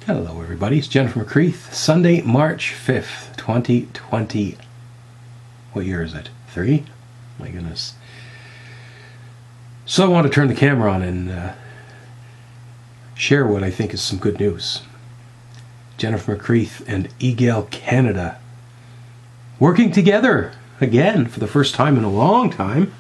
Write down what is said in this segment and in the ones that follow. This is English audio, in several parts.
Hello everybody, it's Jenn from McCreath. Sunday, March 5th, 2020. What year is it? 3? My goodness. So I want to turn the camera on and share what I think is some good news. Jennifer McCreath and EGALE Canada working together again for the first time in a long time.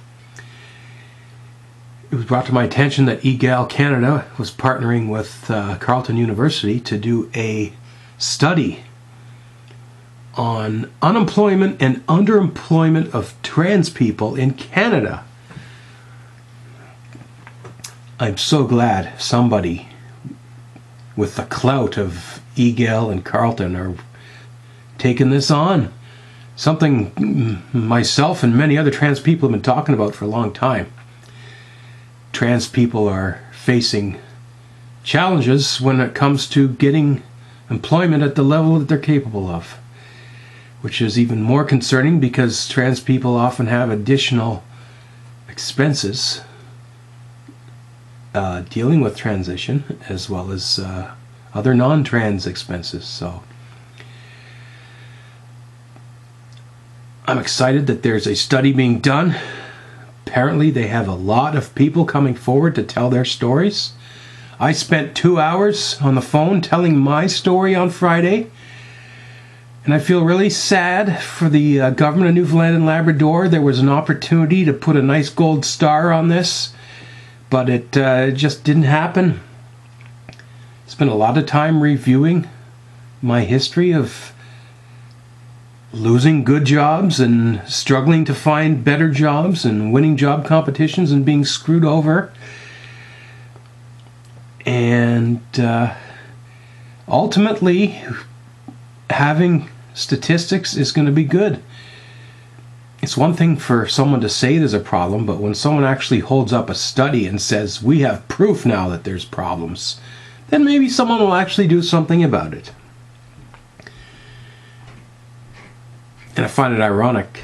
It was brought to my attention that EGALE Canada was partnering with Carleton University to do a study on unemployment and underemployment of trans people in Canada. I'm so glad somebody with the clout of EGALE and Carleton are taking this on. Something myself and many other trans people have been talking about for a long time. Trans people are facing challenges when it comes to getting employment at the level that they're capable of, which is even more concerning because trans people often have additional expenses dealing with transition, as well as other non-trans expenses. So I'm excited that there's a study being done. Apparently they have a lot of people coming forward to tell their stories. I spent 2 hours on the phone telling my story on Friday, and I feel really sad for the government of Newfoundland and Labrador. There was an opportunity to put a nice gold star on this, but it just didn't happen. Spent a lot of time reviewing my history of losing good jobs and struggling to find better jobs and winning job competitions and being screwed over. And ultimately, having statistics is going to be good. It's one thing for someone to say there's a problem, but when someone actually holds up a study and says, we have proof now that there's problems, then maybe someone will actually do something about it. And I find it ironic.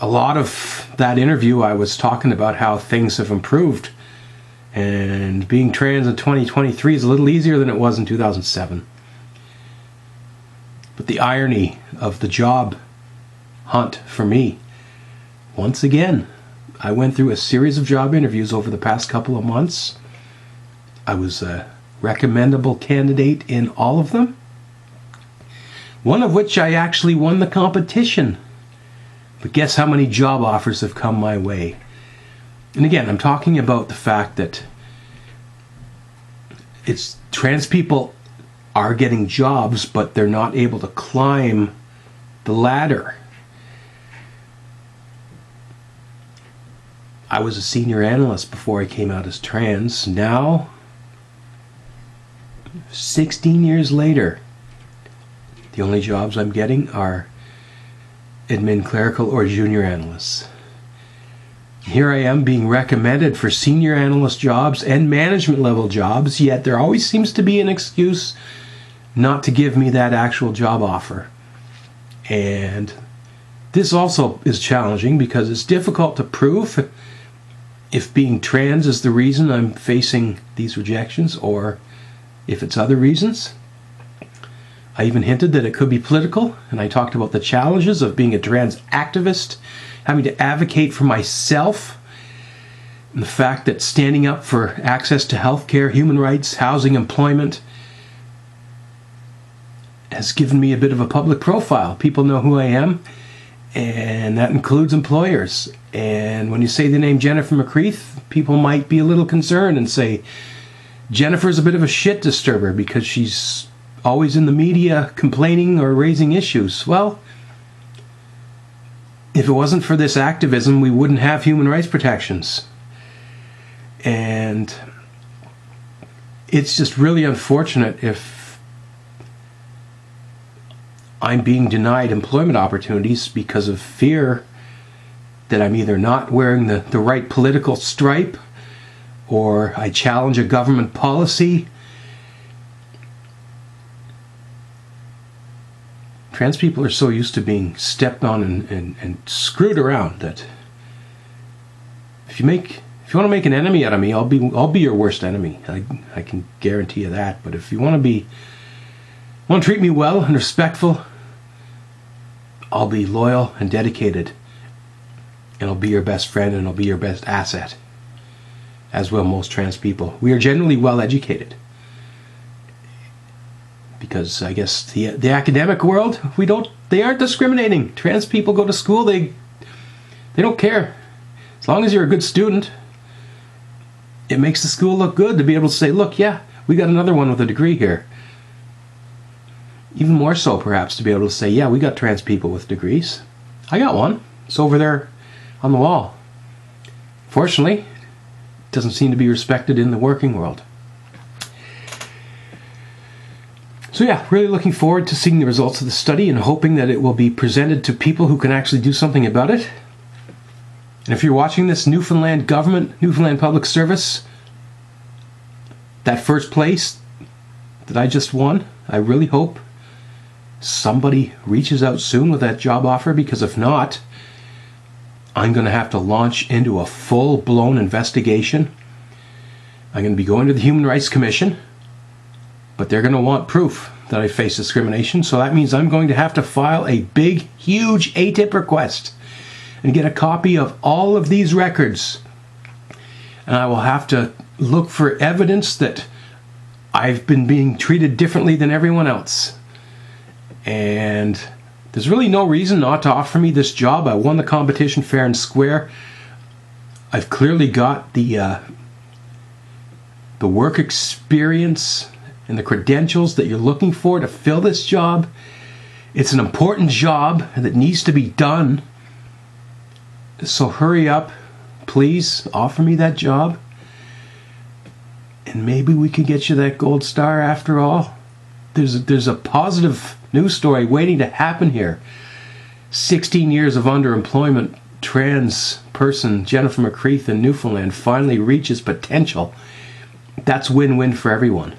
A lot of that interview I was talking about how things have improved, and being trans in 2023 is a little easier than it was in 2007. But the irony of the job hunt for me, once again, I went through a series of job interviews over the past couple of months. I was a recommendable candidate in all of them, one of which I actually won the competition. But guess how many job offers have come my way? And again, I'm talking about the fact that it's trans people are getting jobs, but they're not able to climb the ladder. I was a senior analyst before I came out as trans. Now, 16 years later, the only jobs I'm getting are admin clerical or junior analysts. Here I am being recommended for senior analyst jobs and management level jobs, yet there always seems to be an excuse not to give me that actual job offer. And this also is challenging because it's difficult to prove if being trans is the reason I'm facing these rejections or if it's other reasons. I even hinted that it could be political, and I talked about the challenges of being a trans activist, having to advocate for myself, and the fact that standing up for access to healthcare, human rights, housing, employment has given me a bit of a public profile. People know who I am, and that includes employers. And when you say the name Jennifer McCreath, people might be a little concerned and say, Jennifer's a bit of a shit disturber because she's always in the media complaining or raising issues. Well, if it wasn't for this activism, we wouldn't have human rights protections. And it's just really unfortunate if I'm being denied employment opportunities because of fear that I'm either not wearing the right political stripe or I challenge a government policy. Trans people are so used to being stepped on and screwed around that if you make If you want to make an enemy out of me, I'll be your worst enemy. I can guarantee you that. But if you want to treat me well and respectful, I'll be loyal and dedicated, and I'll be your best friend, and I'll be your best asset, as will most trans people. We are generally well educated, because I guess the academic world, they aren't discriminating. Trans people go to school, they don't care. As long as you're a good student, it makes the school look good to be able to say, look, yeah, we got another one with a degree here. Even more so, perhaps, to be able to say, yeah, we got trans people with degrees. I got one. It's over there on the wall. Fortunately, it doesn't seem to be respected in the working world. So yeah, really looking forward to seeing the results of the study and hoping that it will be presented to people who can actually do something about it. And if you're watching this, Newfoundland government, Newfoundland Public Service, that first place that I just won, I really hope somebody reaches out soon with that job offer, because if not, I'm going to have to launch into a full-blown investigation. I'm going to be going to the Human Rights Commission, but they're going to want proof that I face discrimination, so that means I'm going to have to file a big, huge ATIP request and get a copy of all of these records. And I will have to look for evidence that I've been being treated differently than everyone else. And there's really no reason not to offer me this job. I won the competition fair and square. I've clearly got the work experience and the credentials that you're looking for to fill this job. It's an important job that needs to be done. So hurry up, please, offer me that job, and maybe we can get you that gold star after all. There's a positive news story waiting to happen here. 16 years of underemployment, trans person Jennifer McCreath in Newfoundland finally reaches potential. That's win-win for everyone.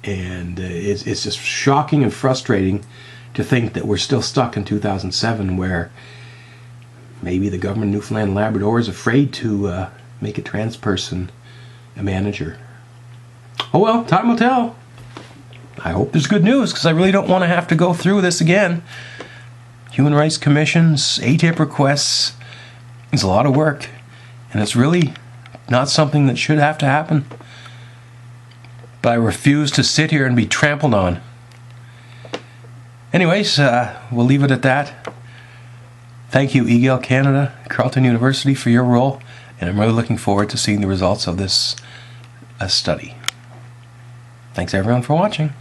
And it's just shocking and frustrating to think that we're still stuck in 2007, where maybe the government of Newfoundland and Labrador is afraid to make a trans person a manager. Oh well, time will tell. I hope there's good news, because I really don't want to have to go through this again. Human Rights Commissions, ATIP requests, it's a lot of work, and it's really not something that should have to happen. But I refuse to sit here and be trampled on. Anyways, we'll leave it at that. Thank you, EGALE Canada, Carleton University, for your role, and I'm really looking forward to seeing the results of this study. Thanks everyone for watching.